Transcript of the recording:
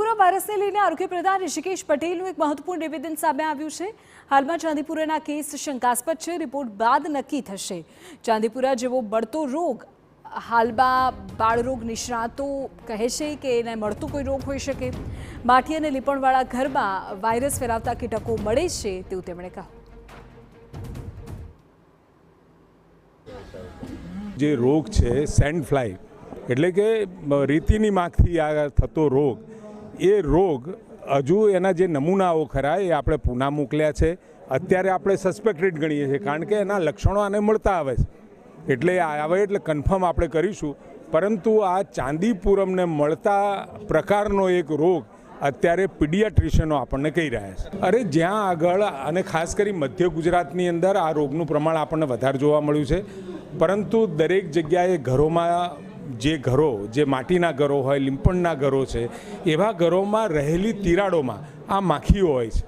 ચાંદીપુરા વાયરસને લઈને આરોગ્ય પ્રધાન ઋષિકેશ પટેલનું એક મહત્વપૂર્ણ નિવેદન સામે આવ્યું છે। હાલમાં ચાંદીપુરાના કેસ શંકાસ્પદ છે, રિપોર્ટ બાદ નક્કી થશે। ચાંદીપુરા જેવો મળતો રોગ હાલમાં બાળરોગ નિષ્ણાતો કહે છે કે એને મળતો કોઈ રોગ હોઈ શકે। માટી અને લીપણવાળા ઘરમાં વાયરસ ફેલાવતા કીટકો મળે છે તેવું તેમણે કહ્યું। જે રોગ છે સેન્ડ ફ્લાય એટલે કે રીતિની માખથી આ થતો રોગ, એ રોગ હજુ એના જે નમૂનાઓ ખરા એ આપણે પૂના મોકલ્યા છે। અત્યારે આપણે સસ્પેક્ટેડ ગણીએ છીએ કારણ કે એના લક્ષણો આને મળતા આવે છે, એટલે આવે એટલે કન્ફર્મ આપણે કરીશું। પરંતુ આ ચાંદીપુરમને મળતા પ્રકારનો એક રોગ અત્યારે પીડિયાટ્રિશિયનો આપણને કહી રહ્યા છે। અરે જ્યાં આગળ અને ખાસ કરી મધ્ય ગુજરાતની અંદર આ રોગનું પ્રમાણ આપણને વધારે જોવા મળ્યું છે, પરંતુ દરેક જગ્યાએ ઘરોમાં જે માટીના ઘરો હોય, લીંપણના ઘરો છે, એવા ઘરોમાં રહેલી તિરાડોમાં આ માખીઓ હોય છે।